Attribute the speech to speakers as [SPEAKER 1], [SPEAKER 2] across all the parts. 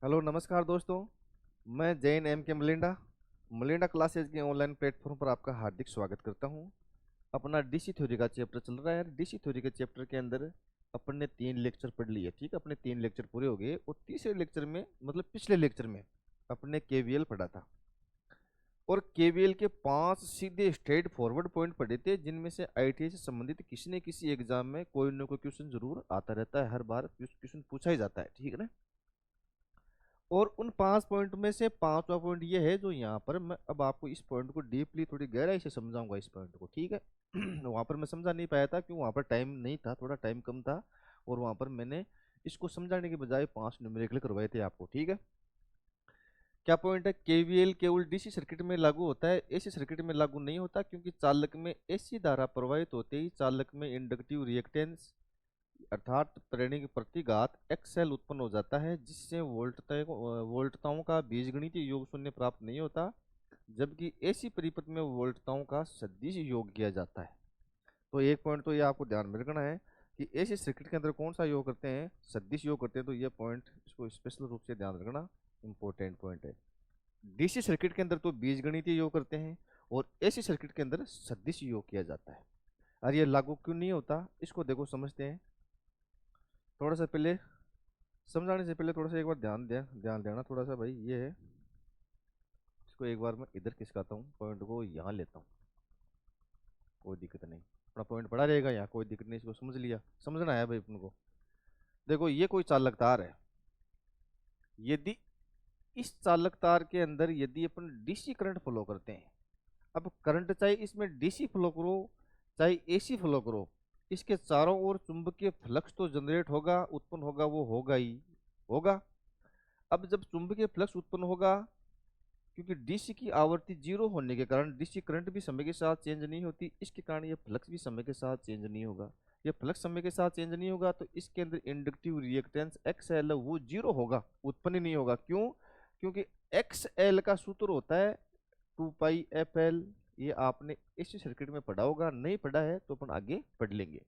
[SPEAKER 1] Hello नमस्कार दोस्तों। मैं जैन एम के मलिंडा मलिंडा क्लासेज के ऑनलाइन प्लेटफॉर्म पर आपका हार्दिक स्वागत करता हूं। अपना डीसी थ्योरी का चैप्टर चल रहा है। डीसी थ्योरी के चैप्टर के अंदर अपन ने 3 लेक्चर पढ़ लिए। ठीक है, अपने 3 लेक्चर पूरे हो गए और तीसरे लेक्चर में मतलब पिछले लेक्चर में अपने केवीएल पढ़ा था। और केवीएल के 5 सीधे स्ट्रेट फॉरवर्ड पॉइंट पढ़े थे, जिनमें से आईटीआई से संबंधित किसी न किसी एग्जाम में कोई ना कोई क्वेश्चन जरूर आता रहता है। हर बार क्वेश्चन पूछा ही जाता है, ठीक है ना। और उन 5 पॉइंट में से पांचवा पॉइंट ये है जो यहाँ पर मैं अब आपको इस पॉइंट को डीपली थोड़ी गहराई से समझाऊंगा इस पॉइंट को, ठीक है। वहां पर मैं समझा नहीं पाया था क्यों, वहां पर टाइम नहीं था, थोड़ा टाइम कम था। और वहां पर मैंने इसको समझाने के बजाय 5 न्यूमेरिकल करवाए थे आपको, ठीक है। क्या पॉइंट है, केवीएल केवल डीसी सर्किट में लागू होता है, एसी सर्किट में लागू नहीं होता, क्योंकि चालक में एसी धारा प्रवाहित होते ही चालक में इंडक्टिव रिएक्टेंस अर्थात प्रेरणिक प्रतिघात एक्सएल उत्पन्न हो जाता है, जिससे वोल्टताओं का बीजगणितीय योग शून्य प्राप्त नहीं होता, जबकि एसी परिपथ में वोल्टताओं का सदिश योग किया जाता है। तो एक पॉइंट तो ये आपको ध्यान में रखना है कि एसी सर्किट के अंदर कौन सा योग करते हैं, सदिश योग करते हैं। तो ये पॉइंट इसको स्पेशल रूप से ध्यान रखना, इंपॉर्टेंट पॉइंट है। डीसी सर्किट के अंदर तो बीजगणितीय योग करते हैं और एसी सर्किट के अंदर सदिश योग किया जाता है। और ये लागू क्यों नहीं होता, इसको देखो समझते हैं। थोड़ा सा पहले समझाने से पहले थोड़ा सा एक बार ध्यान देना थोड़ा सा भाई। ये है, इसको एक बार मैं इधर खिसकाता हूँ, पॉइंट को यहाँ लेता हूँ, कोई दिक्कत नहीं। अपना पॉइंट पड़ा रहेगा यहाँ, कोई दिक्कत नहीं। इसको समझ लिया, समझना है भाई अपन को। देखो ये कोई चालक तार है। यदि इस चालक तार के अंदर यदि अपन डीसी करंट फ्लो करते हैं, अब करंट चाहे इसमें डीसी फ्लो करो चाहे एसी फ्लो करो, इसके चारों ओर चुंबकीय फ्लक्स तो जनरेट होगा, उत्पन्न होगा, वो होगा ही होगा। अब जब चुंबकीय फ्लक्स उत्पन्न होगा, क्योंकि डीसी की आवृत्ति जीरो होने के कारण डीसी करंट भी समय के साथ चेंज नहीं होती, इसके कारण ये फ्लक्स भी समय के साथ चेंज नहीं होगा। ये फ्लक्स समय के साथ चेंज नहीं होगा तो इसके अंदर इंडक्टिव रिएक्टेंस एक्स एल वो जीरो होगा, उत्पन्न ही नहीं होगा। क्यों? क्योंकि एक्स एल का सूत्र होता है 2 पाई एफ एल। ये आपने इसी सर्किट में पढ़ा होगा, नहीं पढ़ा है तो अपन आगे पढ़ लेंगे।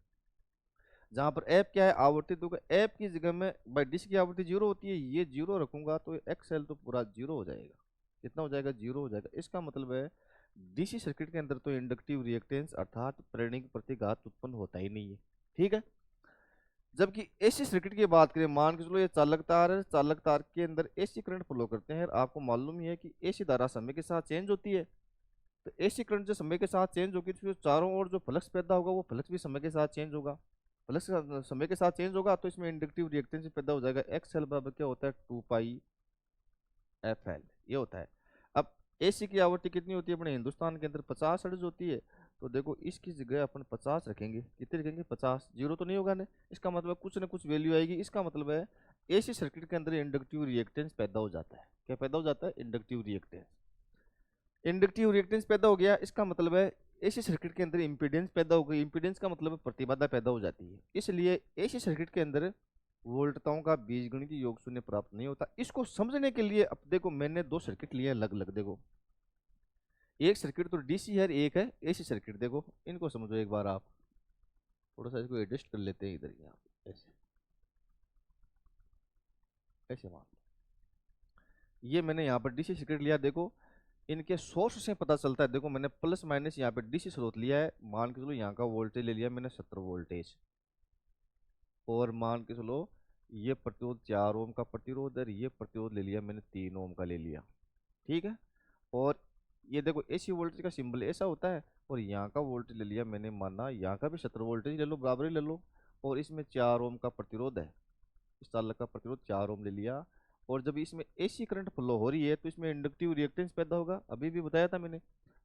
[SPEAKER 1] जहां पर एफ क्या है, आवर्ती, तो एफ की जगह में बाई डिश की आवृत्ति जीरो होती है, ये जीरो रखूंगा तो एक्स एल तो पूरा जीरो हो जाएगा। कितना हो जाएगा? जीरो हो जाएगा। इसका मतलब है डीसी सर्किट के अंदर तो इंडक्टिव रिएक्टेंस अर्थात प्रेरणिक प्रतिघात उत्पन्न होता ही नहीं है, ठीक है। जबकि एसी सर्किट की बात करें, मान के चलो ये चालक तार है, चालक तार के अंदर एसी करंट फ्लो करते हैं। आपको मालूम ही है कि एसी धारा समय के साथ चेंज होती है। तो एसी करंट जो समय के साथ चेंज होगी तो चारों ओर जो फ्लक्स पैदा होगा वो फ्लक्स भी समय के साथ चेंज होगा। फ्लक्स समय के साथ चेंज होगा तो इसमें इंडक्टिव रिएक्टेंस पैदा हो जाएगा। एक्स एल बराबर क्या होता है? 2 पाई एफ एल, ये होता है। अब एसी की आवृत्ति कितनी होती है अपने हिंदुस्तान के अंदर? 50 हर्ट्ज होती है। तो देखो इसकी जगह अपन 50 रखेंगे। कितने रखेंगे? 50। जीरो तो नहीं होगा ना, इसका मतलब कुछ ना कुछ वैल्यू आएगी। इसका मतलब है एसी सर्किट के अंदर इंडक्टिव रिएक्टेंस पैदा हो जाता है। क्या पैदा हो जाता है? Inductive reactance. इंडक्टिव रिएक्टेंस पैदा हो गया, इसका मतलब है एसी सर्किट के अंदर इंपीडेंस पैदा हो गई। इंपीडेंस का मतलब है प्रतिबाधा पैदा हो जाती है। इसलिए एसी सर्किट के अंदर वोल्टताओं का बीजगणितीय योग शून्य प्राप्त नहीं होता। इसको समझने के लिए अब देखो मैंने 2 सर्किट लिए अलग अलग। देखो एक सर्किट तो डीसी है, एक है एसी सर्किट। देखो इनको समझो एक बार आप। थोड़ा सा इसको एडजस्ट कर लेते हैं इधर, यहाँ पे ऐसे ऐसे मान लो। ये मैंने यहाँ पर डीसी सर्किट लिया। देखो इनके सोर्स से पता चलता है। देखो मैंने प्लस माइनस यहाँ पे डीसी स्रोत लिया है। मान के चलो यहाँ का वोल्टेज ले लिया मैंने 70 वोल्टेज, और मान के चलो ये प्रतिरोध 4 ओम का प्रतिरोध है, ये प्रतिरोध ले लिया मैंने 3 ओम का ले लिया, ठीक है। और ये देखो एसी वोल्टेज का सिंबल ऐसा होता है। और यहाँ का वोल्टेज ले लिया मैंने, माना यहाँ का भी 70 वोल्टेज ले लो, बराबर ही ले लो। और इसमें 4 ओम का प्रतिरोध है, इस चालक का प्रतिरोध 4 ओम ले लिया। और जब इसमें एसी करंट फ्लो हो रही है तो इसमें इंडक्टिव रिएक्टेंस पैदा होगा, अभी भी बताया था मैंने।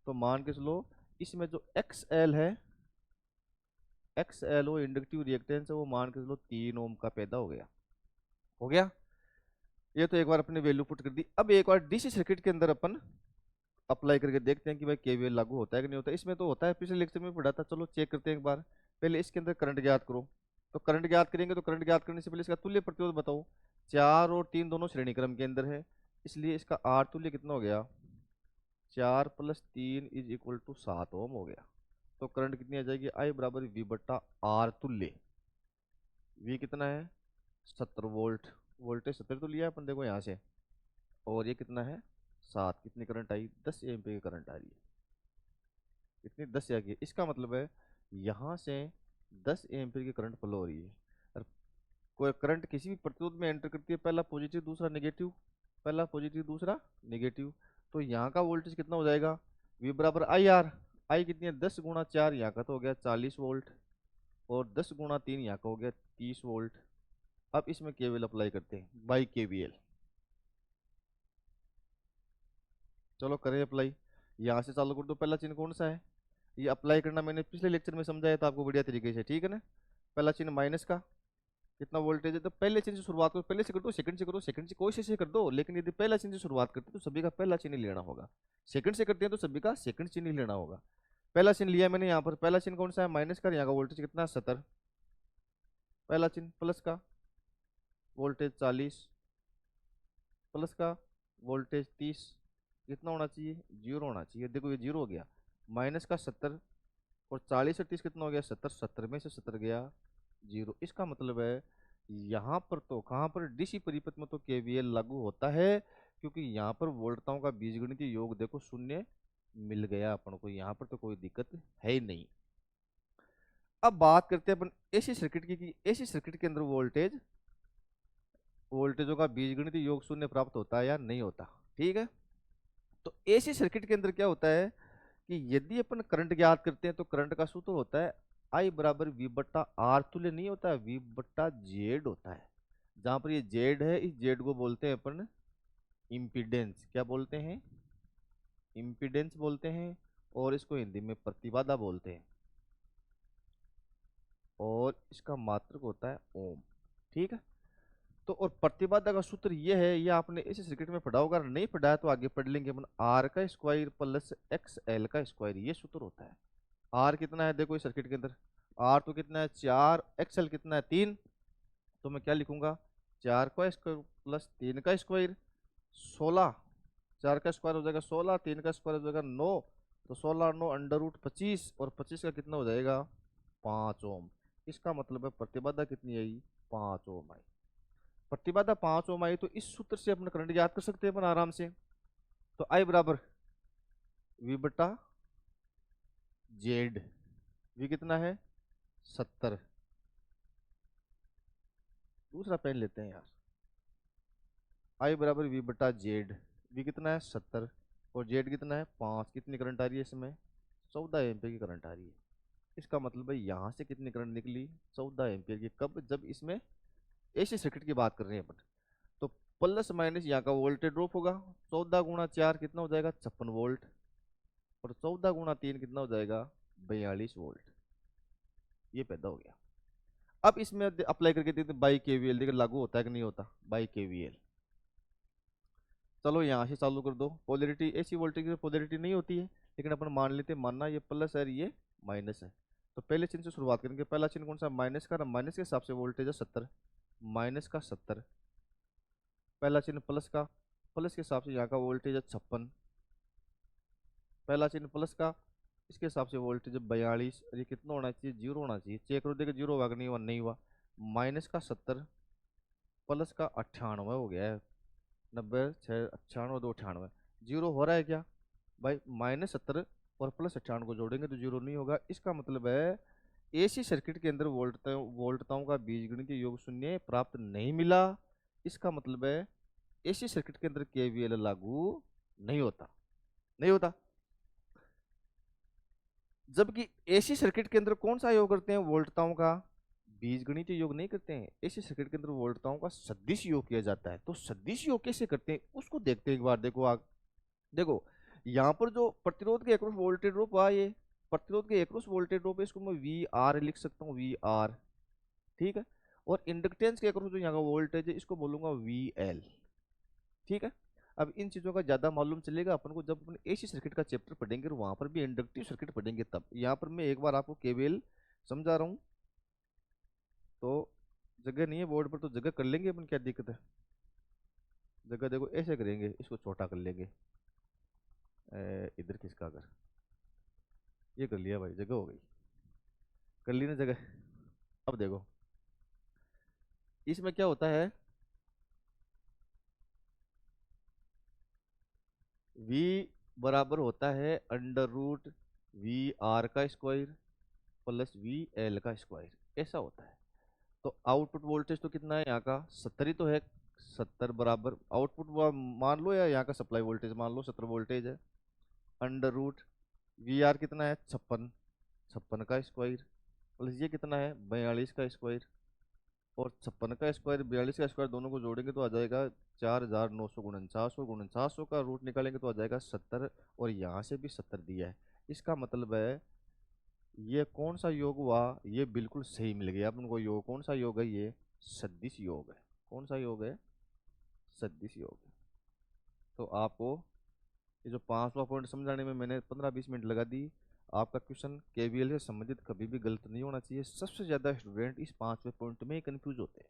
[SPEAKER 1] तो मान के चलो इसमें जो एक्स एल है, एक्स एल वो इंडक्टिव रिएक्टेंस है, वो मान के चलो 3 ओम का पैदा हो गया। हो गया। ये तो एक बार अपने वैल्यू पुट कर दी। अब एक बार डीसी सर्किट के अंदर अपन अप्लाई करके देखते हैं कि भाई केवीएल लागू होता है कि नहीं होता। इसमें तो होता है, पिछले लेक्चर में पढ़ा था। चलो चेक करते हैं एक बार। पहले इसके अंदर करंट ज्ञात करो। तो करंट ज्ञात करेंगे तो करंट ज्ञात करने से पहले इसका तुल्य प्रतिरोध बताओ। 4 और 3 दोनों श्रेणी क्रम के अंदर है, इसलिए इसका आर तुल्य कितना हो गया? 4 + 3 = 7 ओम हो गया। तो करंट कितनी आ जाएगी? आई बराबर वी बट्टा आर तुल्य। वी कितना है? 70 वोल्ट। वोल्टेज 70 तो लिया अपन, देखो यहाँ से, और ये कितना है 7, कितनी करंट आई 10 एम्पीयर की करंट आ रही है, कितनी 10 आ गई। इसका मतलब है यहाँ से 10 एम्पीयर की करंट फ्लो हो रही है। और कोई करंट किसी भी प्रतिरोध में एंटर करती है, पहला पॉजिटिव दूसरा नेगेटिव, पहला पॉजिटिव दूसरा नेगेटिव, तो यहाँ का वोल्टेज कितना हो जाएगा, V बराबर आई आर। आई कितनी है 10 गुणा 4, यहाँ का तो हो गया 40 वोल्ट, और 10 गुणा 3 यहाँ का हो गया 30 वोल्ट। अब इसमें केवीएल अप्लाई करते हैं बाई केवीएल। चलो करें अप्लाई, यहाँ से चालू कर दो, पहला चिन्ह कौन सा है, ये अप्लाई करना मैंने पिछले लेक्चर में समझाया था आपको बढ़िया तरीके से, ठीक है ना। पहला चिन्ह माइनस का, कितना वोल्टेज है, तो पहले चिन्ह से शुरुआत करो, पहले से कर दो, सेकंड से करो, सेकंड से कोई से कर दो, लेकिन यदि पहला चिन्ह से शुरुआत करते हैं तो सभी का पहला चिन्ह लेना होगा, सेकंड से करते हैं तो सभी का सेकंड चिन्ह लेना होगा। पहला चिन्ह लिया मैंने यहाँ पर, पहला चिन्ह कौन सा है माइनस का, यहाँ का वोल्टेज कितना है 70, पहला चिन्ह प्लस का वोल्टेज 40, प्लस का वोल्टेज 30, कितना होना चाहिए 0 होना चाहिए, देखो ये 0 हो गया, माइनस का 70 और 40 और 30 कितना हो गया 70, 70 में से 70 गया 0। इसका मतलब है यहाँ पर तो कहाँ पर डीसी परिपथ में तो केवीएल लागू होता है, क्योंकि यहाँ पर वोल्टताओं का बीजगणितीय योग देखो शून्य मिल गया अपन को, यहाँ पर तो कोई दिक्कत है ही नहीं। अब बात करते हैं अपन एसी सर्किट की, एसी सर्किट के अंदर वोल्टेजों का बीजगणितीय योग शून्य प्राप्त होता है या नहीं होता, ठीक है। तो एसी सर्किट के अंदर क्या होता है कि यदि अपन करंट ज्ञात करते हैं तो करंट का सूत्र होता है आई बराबर वी बट्टा आर, तुल्य नहीं होता है वी बट्टा जेड होता है। जहां पर ये जेड है, इस जेड को बोलते हैं अपन इम्पीडेंस, क्या बोलते हैं इम्पीडेंस बोलते हैं, और इसको हिंदी में प्रतिबाधा बोलते हैं, और इसका मात्रक होता है ओम, ठीक है। तो और प्रतिबाधा का सूत्र ये है, ये आपने इस सर्किट में पढ़ा होगा, अगर नहीं पढ़ा है तो आगे पढ़ लेंगे अपन, आर का स्क्वायर प्लस एक्स एल का स्क्वायर, ये सूत्र होता है। आर कितना है देखो इस सर्किट के अंदर, आर तो कितना है 4, एक्स एल कितना है 3, तो मैं क्या लिखूंगा 4 का स्क्वायर प्लस 3 का स्क्वायर 16, 4 का स्क्वायर हो जाएगा 16, 3 का स्क्वायर हो जाएगा 9, तो 16 9 अंडर रूट 25, और 25 का कितना हो जाएगा 5 ओम। इसका मतलब है प्रतिबाधा कितनी आई 5 ओम आई। प्रतिबाधा 5 ओम आई तो इस सूत्र से अपना करंट याद कर सकते हैं अपन आराम से। तो आई बराबर वी बटा जेड, वी कितना है 70, दूसरा पेन लेते हैं यार, आई बराबर वी बटा जेड, वी कितना है 70 और जेड कितना है 5, कितनी करंट आ रही है इसमें 14 एम्पीयर की करंट आ रही है। इसका मतलब है यहाँ से कितनी करंट निकली 14 एम्पीयर की, कब जब इसमें एसी सर्किट की बात कर रहे हैं अपन। तो प्लस माइनस यहाँ का वोल्टेज ड्रॉप होगा, 14 गुणा 4 कितना हो जाएगा 56 वोल्ट, और 14 गुणा 3 कितना हो जाएगा 42 वोल्ट, ये पैदा हो गया। अब इसमें अप्लाई करके देखते हैं बाई केवीएल, देखिए लागू होता है कि नहीं होता बाई केवीएल। चलो यहाँ से चालू कर दो, पोलैरिटी एसी वोल्टेज की पोलैरिटी नहीं होती है, लेकिन अपन मान लेते हैं, मानना ये प्लस है ये माइनस है, तो पहले चिन्ह से शुरुआत करेंगे, पहला चिन्ह कौन सा माइनस का, माइनस के हिसाब से वोल्टेज है 70, माइनस का 70, पहला चिन्ह प्लस का, प्लस के हिसाब से यहाँ का वोल्टेज है 56, पहला चिन्ह प्लस का, इसके हिसाब से वोल्टेज है 42, ये कितना होना चाहिए 0 होना चाहिए, चेक करो देखो 0 हुआ कि नहीं हुआ, नहीं हुआ। माइनस का 70 प्लस का 98 हो गया है, 90 6 98 2 98, 0 हो रहा है क्या भाई, -70 और +98 को जोड़ेंगे तो 0 नहीं होगा। इसका मतलब है एसी सर्किट के अंदर वोल्टताओं का बीजगणितीय योग शून्य प्राप्त नहीं मिला। इसका मतलब है एसी सर्किट के अंदर केवीएल लागू नहीं होता, नहीं होता। जबकि एसी सर्किट के अंदर कौन सा योग करते हैं वोल्टताओं का बीजगणितीय योग नहीं करते हैं, एसी सर्किट के अंदर वोल्टताओं का सदिश योग किया जाता है। तो सदिश योग कैसे करते हैं उसको देखते हैं एक बार, देखो आप देखो यहाँ पर जो प्रतिरोध के अक्रॉस वोल्टेज ड्रॉप हुआ, ये प्रतिरोध के अक्रॉस वोल्टेज ड्रॉप है, इसको मैं वी आर लिख सकता हूँ वी आर, ठीक है। और इंडक्टेंस के अक्रॉस जो यहाँ का वोल्टेज है इसको बोलूंगा वी एल, ठीक है। अब इन चीजों का ज्यादा मालूम चलेगा अपन को जब अपन एसी सर्किट का चैप्टर पढ़ेंगे और वहां पर भी इंडक्टिव सर्किट पढ़ेंगे तब। यहाँ पर मैं एक बार आपको केवीएल समझा रहा हूँ, तो जगह नहीं है बोर्ड पर तो जगह कर लेंगे अपन, क्या दिक्कत है, जगह देखो ऐसे करेंगे, इसको छोटा कर लेंगे, इधर किसका कर, ये कर लिया भाई, जगह हो गई, कर ली ना जगह। अब देखो इसमें क्या होता है, V बराबर होता है अंडर रूट VR का स्क्वायर प्लस VL का स्क्वायर, ऐसा होता है। तो आउटपुट वोल्टेज तो कितना है यहाँ का, 70 ही तो है। 70 बराबर आउटपुट मान लो या यहाँ का सप्लाई वोल्टेज मान लो 70 वोल्टेज है। अंडर रूट VR कितना है 56, 56 का स्क्वायर प्लस ये कितना है 42 का स्क्वायर, और 56 का स्क्वायर 42 का स्क्वायर दोनों को जोड़ेंगे तो आ जाएगा 4949 का रूट निकालेंगे तो आ जाएगा 70, और यहाँ से भी 70 दिया है। इसका मतलब है ये कौन सा योग हुआ, ये बिल्कुल सही मिल गया अपन को योग। कौन सा योग है ये, सदिश योग है। कौन सा योग है, सदिश योग है। तो आपको ये जो पांचवा पॉइंट समझाने में मैंने 15-20 मिनट लगा दी। आपका क्वेश्चन केवीएल से संबंधित कभी भी गलत नहीं होना चाहिए। सबसे ज्यादा स्टूडेंट इस पांचवें पॉइंट में ही कंफ्यूज होते हैं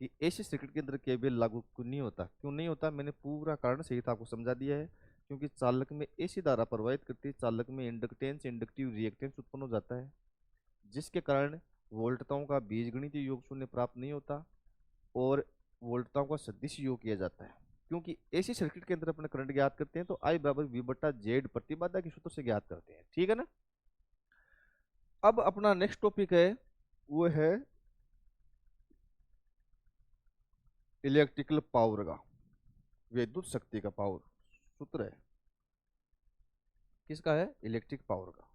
[SPEAKER 1] कि एसी सर्किट के अंदर केवीएल लागू क्यों नहीं होता। क्यों नहीं होता, मैंने पूरा कारण सहित आपको समझा दिया है। क्योंकि चालक में एसी धारा प्रवाहित करती है, चालक में इंडक्टेंस इंडक्टिव रिएक्टेंस उत्पन्न हो जाता है, जिसके कारण वोल्टताओं का बीजगणितीय योग शून्य प्राप्त नहीं होता और वोल्टताओं का सदिश योग किया जाता है। क्योंकि एसी सर्किट के अंदर अपने करंट ज्ञात करते हैं तो आई बराबर वी बटा जेड प्रतिबाधा के सूत्र से ज्ञात करते हैं, ठीक है ना। अब अपना नेक्स्ट टॉपिक है वो है इलेक्ट्रिकल पावर का, विद्युत शक्ति का पावर सूत्र है किसका है, इलेक्ट्रिक पावर का।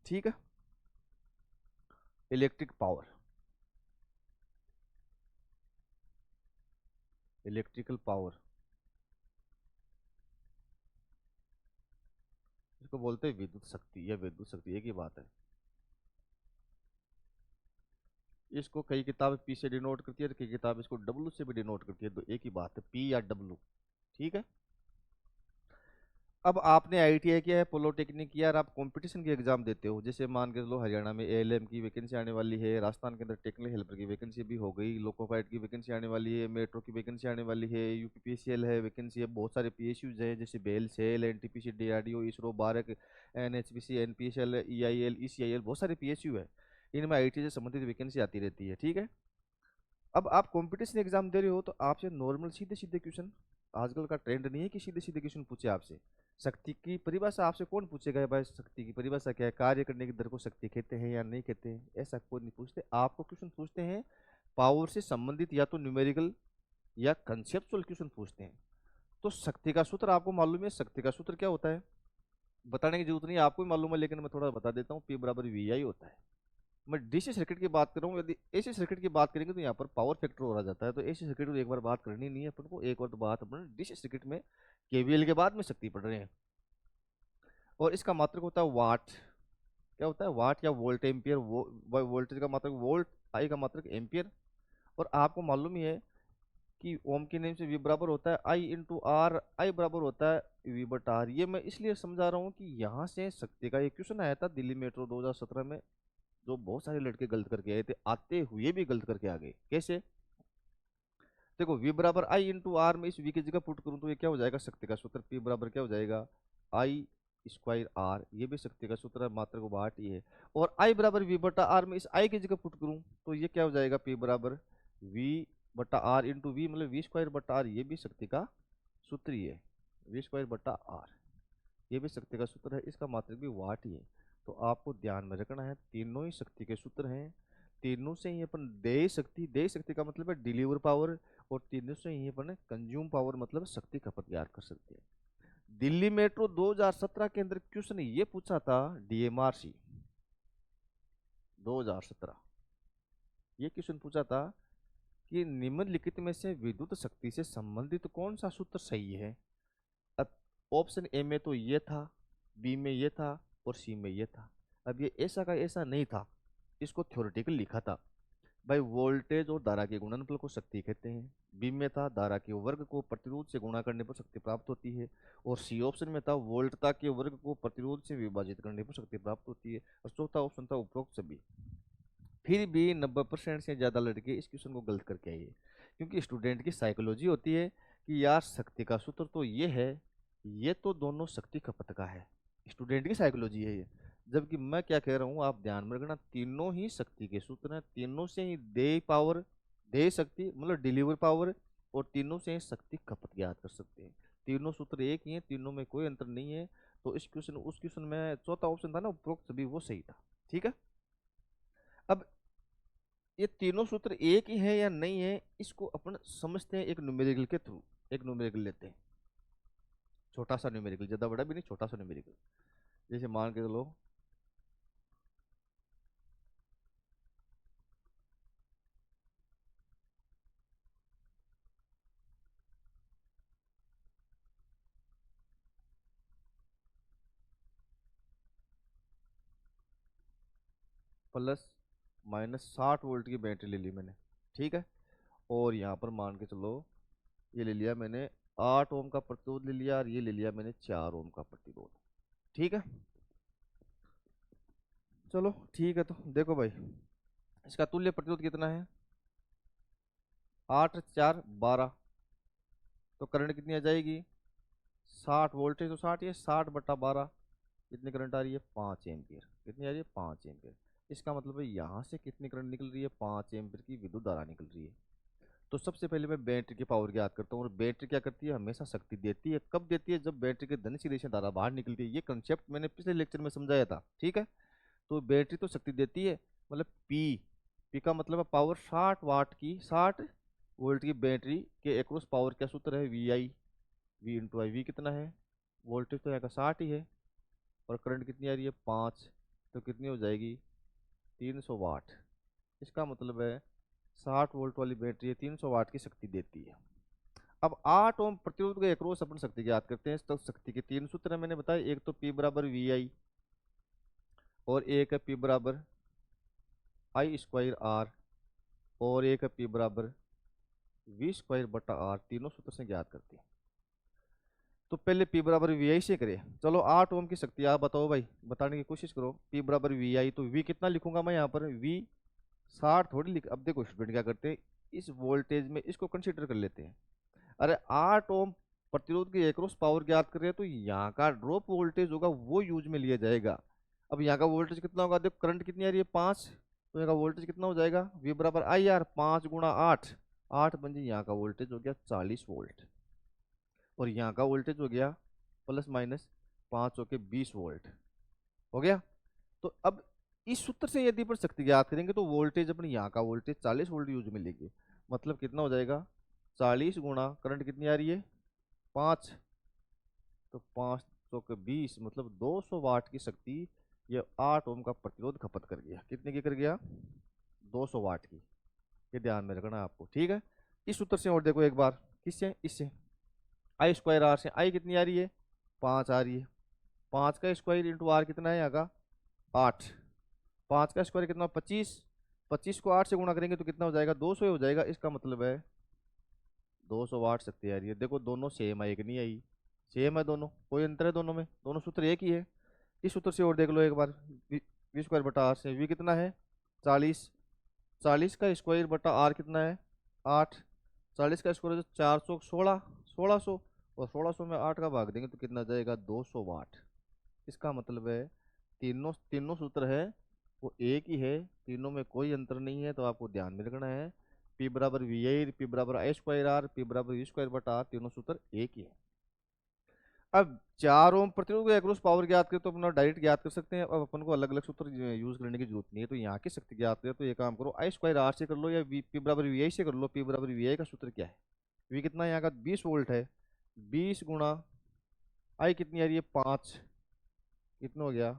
[SPEAKER 1] ठीक है, इलेक्ट्रिक पावर, इलेक्ट्रिकल पावर इसको बोलते हैं विद्युत शक्ति या विद्युत शक्ति, एक ही बात है। इसको कई किताबें पी से डिनोट करती है, कई किताब इसको डब्ल्यू से भी डिनोट करती है, तो एक ही बात है पी या डब्ल्यू, ठीक है। अब आपने आईटीआई किया है, पॉलिटेक्निक किया और आप कंपटीशन के एग्जाम देते हो, जैसे मान के चलो हरियाणा में एएलएम की वैकेंसी आने वाली है, राजस्थान के अंदर टेक्निकल हेल्पर की वैकेंसी भी हो गई, लोको पायलट की वैकेंसी आने वाली है, मेट्रो की वैकेंसी आने वाली है, यूपीपीसीएल है वैकेंसी है, बहुत सारे पीएसयूज है जैसे BEL SAIL NTPC DRDO ISRO BARC NHPC एनपीएसएल EIL ECIL, बहुत सारे पीएसयू है। इनमें आईटी से संबंधित वैकेंसी आती रहती है, ठीक है। अब आप कंपटीशन एग्जाम दे रहे हो तो आपसे नॉर्मल सीधे सीधे क्वेश्चन, आजकल का ट्रेंड नहीं है कि सीधे सीधे क्वेश्चन पूछे आपसे। शक्ति की परिभाषा आपसे कौन पूछेगा, भाई शक्ति की परिभाषा क्या है, कार्य करने की दर को शक्ति कहते हैं या नहीं कहते हैं, ऐसा कोई नहीं पूछते। आपको क्वेश्चन पूछते हैं पावर से संबंधित, या तो न्यूमेरिकल या कंसेप्चुअल क्वेश्चन पूछते हैं। तो शक्ति का सूत्र आपको मालूम है, शक्ति का सूत्र क्या होता है बताने की जरूरत नहीं है, आपको भी मालूम है, लेकिन मैं थोड़ा बता देता हूँ। पी बराबर वी आई होता है। मैं डीसी सर्किट की बात कर रहा हूँ, यदि एसी सर्किट की बात करेंगे तो यहाँ पर पावर फैक्टर हो रहा जाता है, तो एसी सर्किट को एक बार बात करनी नहीं है अपन को, एक बार तो बात अपन डीसी सर्किट में केवीएल के बाद में शक्ति पढ़ रहे हैं। और इसका मात्रक होता है वाट, क्या होता है वाट या वोल्ट एम्पियर, वोल्टेज का मात्रक वोल्ट, आई का मात्रक एम्पियर। और आपको मालूम ही है कि ओम के नेम से वी बराबर होता है आई इंटू आर, आई बराबर होता है वी बटा आर। ये मैं इसलिए समझा रहा हूँ कि यहाँ से शक्ति का एक क्वेश्चन आया था दिल्ली मेट्रो 2017 में, जो बहुत सारे लड़के गलत करके आए थे, आते हुए भी गलत करके आ गए। कैसे, देखो v बराबर आई इंटू आर में इस v की जगह पुट करूं तो ये क्या हो जाएगा, शक्ति का सूत्र p बराबर क्या हो जाएगा आई स्क्वायर आर, ये भी शक्ति का सूत्र है, मात्र को बाट ही है। और i बराबर v बटा आर में इस i की जगह पुट करूं तो ये क्या हो जाएगा p बराबर v बटा आर इंटू वी, मतलब v स्क्वायर बटा आर, ये भी शक्ति का सूत्र ही है। v स्क्वायर बटा आर ये भी शक्ति का सूत्र है, इसका मात्रक भी वाट ही है। तो आपको ध्यान में रखना है तीनों ही शक्ति के सूत्र हैं, तीनों से ही अपन दे शक्ति का मतलब है डिलीवर पावर, और तीनों से ही अपन कंज्यूम पावर मतलब शक्ति खपत ज्ञात कर सकते हैं। दिल्ली मेट्रो 2017 के अंदर क्वेश्चन ये पूछा था, डीएमआरसी 2017 ये क्वेश्चन पूछा था कि निम्नलिखित में से विद्युत शक्ति से संबंधित कौन सा सूत्र सही है। अब ऑप्शन ए में तो ये था, बी में ये था और सी में ये था। अब ये ऐसा का ऐसा नहीं था, इसको थ्योरेटिकल लिखा था। भाई वोल्टेज और धारा के गुणनफल को शक्ति कहते हैं, बी में था धारा के वर्ग को प्रतिरोध से गुणा करने पर शक्ति प्राप्त होती है, और सी ऑप्शन में था वोल्टता के वर्ग को प्रतिरोध से विभाजित करने पर शक्ति प्राप्त होती है, और चौथा ऑप्शन था उपरोक्त सभी। फिर भी 90% से ज्यादा लड़के इस क्वेश्चन को गलत करके आए, क्योंकि स्टूडेंट की साइकोलॉजी होती है कि यार शक्ति का सूत्र तो ये है, ये तो दोनों शक्ति खपत का है, स्टूडेंट की साइकोलॉजी है ये। जबकि मैं क्या कह रहा हूँ आप ध्यान में रखना, तीनों ही शक्ति के सूत्र हैं, तीनों से ही दे पावर देय शक्ति मतलब डिलीवर पावर, और तीनों से शक्ति खपत ज्ञात कर सकते हैं। तीनों सूत्र एक ही है, तीनों में कोई अंतर नहीं है। तो इस क्वेश्चन उस क्वेश्चन में चौथा ऑप्शन था ना उपरोक्त सभी, वो सही था। ठीक है। अब ये तीनों सूत्र एक ही है या नहीं है, इसको अपन समझते हैं एक न्यूमेरिकल के थ्रू। एक न्यूमेरिकल लेते हैं, छोटा सा न्यूमेरिकल, ज्यादा बड़ा भी नहीं, छोटा सा न्यूमेरिकल। जैसे मान के चलो प्लस माइनस 60 वोल्ट की बैटरी ले ली मैंने। ठीक है। और यहाँ पर मान के चलो ये ले लिया मैंने 8 ओम का प्रतिरोध ले लिया, और ये ले लिया मैंने 4 ओम का प्रतिरोध। ठीक है। चलो ठीक है, तो देखो भाई इसका तुल्य प्रतिरोध कितना है, 8 4 12। तो करंट कितनी आ जाएगी, 60 वोल्टेज तो 60, ये 60/12 कितनी करंट आ रही है, 5 एम्पियर। कितनी आ रही है, 5 एम्पियर। इसका मतलब है यहाँ से कितनी करंट निकल रही है, 5 एम्पियर की विद्युत धारा निकल रही है। तो सबसे पहले मैं बैटरी की पावर ज्ञात करता हूँ। और बैटरी क्या करती है, हमेशा शक्ति देती है। कब देती है, जब बैटरी के धन से धारा बाहर निकलती है। ये कंसेप्ट मैंने पिछले लेक्चर में समझाया था। ठीक है। तो बैटरी तो शक्ति देती है, मतलब पी, पी का मतलब है पावर। 60 वाट की, 60 वोल्ट की बैटरी के एक्रॉस पावर क्या सूत्र है, V I, V into I. V कितना है, वोल्टेज तो यहाँ का 60 ही है, और करंट कितनी आ रही है, 5। तो कितनी हो जाएगी, 300 वाट। इसका मतलब है 60 वोल्ट वाली बैटरी है, 300 वाट की शक्ति देती है। अब 8 ओम प्रतिरोध के एक्रॉस अपन शक्ति ज्ञात करते हैं। तो शक्ति के तीन सूत्र है मैंने बताया, एक तो P बराबर वी आई, और एक है P बराबर आई स्क्वायर आर, और एक है P बराबर वी स्क्वायर बटा आर। तीनों सूत्र से ज्ञात करते हैं। तो पहले P बराबर वी आई से करें। चलो 8 ओम की शक्ति आप बताओ भाई, बताने की कोशिश करो। P बराबर वी आई, तो V कितना लिखूंगा मैं यहाँ पर, V 60 थोड़ी लिख। अब देखो स्टूडेंट क्या करते हैं, इस वोल्टेज में इसको कंसीडर कर लेते हैं। अरे 8 ओम प्रतिरोध की एक्रॉस पावर ज्ञात कर रहे हैं, तो यहाँ का ड्रॉप वोल्टेज होगा वो यूज में लिया जाएगा। अब यहाँ का वोल्टेज कितना होगा, देखो करंट कितनी आ रही है, 5। तो यहाँ का वोल्टेज कितना हो जाएगा, V बराबर आई आर, 5 × 8, 8 बन जाए। यहाँ का वोल्टेज हो गया 40 वोल्ट, और यहाँ का वोल्टेज हो गया प्लस माइनस 5 होके 20 वोल्ट हो गया। तो अब इस सूत्र से यदि अपन शक्ति ज्ञात करेंगे, तो वोल्टेज अपने यहाँ का वोल्टेज 40 वोल्ट यूज में लेंगे। मतलब कितना हो जाएगा, 40 गुणा करंट कितनी आ रही है, 5। तो 5 × 20 मतलब 200 वाट की शक्ति ये 8 ओम का प्रतिरोध खपत कर गया। कितने की कर गया, 200 वाट की। ये ध्यान में रखना है आपको। ठीक है। इस सूत्र से और देखो एक बार, किससे, इससे आई स्क्वायर आर से। आई कितनी आ रही है, 5 आ रही है। 5 का स्क्वायर इंटू आर कितना है यहाँ का, 8। 5 का स्क्वायर कितना, 25। 25 को 8 से गुणा करेंगे तो कितना हो जाएगा, 200 ही हो जाएगा। इसका मतलब है 200 वाट शक्ति आ रही है। देखो दोनों सेम आई कि नहीं आई, सेम है दोनों, कोई अंतर है दोनों में, दोनों सूत्र एक ही है। इस सूत्र से और देख लो एक बार, वी स्क्वायर बटा आर से वी कितना है, 40। 40 का स्क्वायर बटा आर कितना है, 8। 40 का स्क्वायर 400, 16, 1600, और 1600 में 8 का भाग देंगे तो कितना जाएगा, 200 वाट। इसका मतलब है तीनों तीनों सूत्र है वो एक ही है, तीनों में कोई अंतर नहीं है। तो आपको ध्यान में रखना है, P बराबर वी आई, P बराबर आई स्क्वायर आर, P बराबर वी स्क्वायर बटा आर, तीनों सूत्र एक ही है। अब 4 ओम प्रतिरोध का एक्रॉस पावर ज्ञात करें तो अपना डायरेक्ट ज्ञात कर सकते हैं। अब अपन को अलग अलग सूत्र यूज करने की जरूरत नहीं है। तो यहाँ की शक्ति ज्ञात करें तो ये काम करो, आई स्क्वायर आर से कर लो, या P बराबर वी आई से कर लो। P बराबर वी आई का सूत्र क्या है, वी कितना है यहाँ का, 20 वोल्ट है। 20 गुणा आई कितनी आ रही है, 5, कितना हो गया,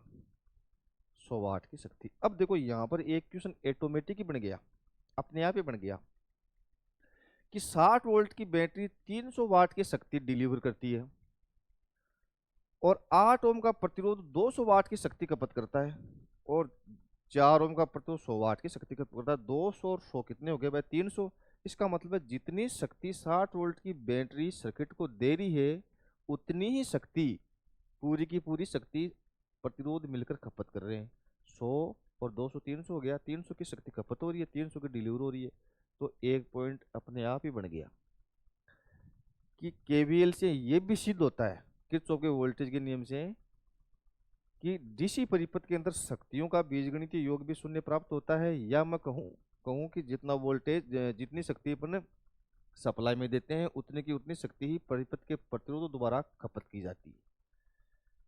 [SPEAKER 1] 100 वाट की शक्ति। अब देखो यहाँ पर एक क्वेश्चन ऑटोमेटिक ही बन गया, अपने आप ही बन गया, कि 60 वोल्ट की बैटरी 300 वाट की शक्ति डिलीवर करती है, और 8 ओम का प्रतिरोध 200 वाट की शक्ति खपत करता है, और 4 ओम का प्रतिरोध 100 वाट की शक्ति खपत करता है। 200 और 100 कितने हो गए भाई, 300। इसका मतलब है जितनी शक्ति 60 वोल्ट की बैटरी सर्किट को दे रही है, उतनी ही शक्ति, पूरी की पूरी शक्ति प्रतिरोध मिलकर खपत कर रहे हैं। 100 और 200, 300 हो गया। 300 की शक्ति खपत हो रही है, 300 की डिलीवर हो रही है। तो एक पॉइंट अपने आप ही बन गया कि केवीएल से ये भी सिद्ध होता है, किरचॉफ के वोल्टेज के नियम से, कि डीसी परिपथ के अंदर शक्तियों का बीजगणितीय योग भी शून्य प्राप्त होता है। या मैं कहूँ कहूँ कि जितना वोल्टेज जितनी शक्ति अपन सप्लाई में देते हैं उतने की उतनी शक्ति ही परिपथ के प्रतिरोध द्वारा खपत की जाती है।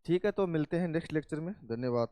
[SPEAKER 1] ठीक है, तो मिलते हैं नेक्स्ट लेक्चर में। धन्यवाद।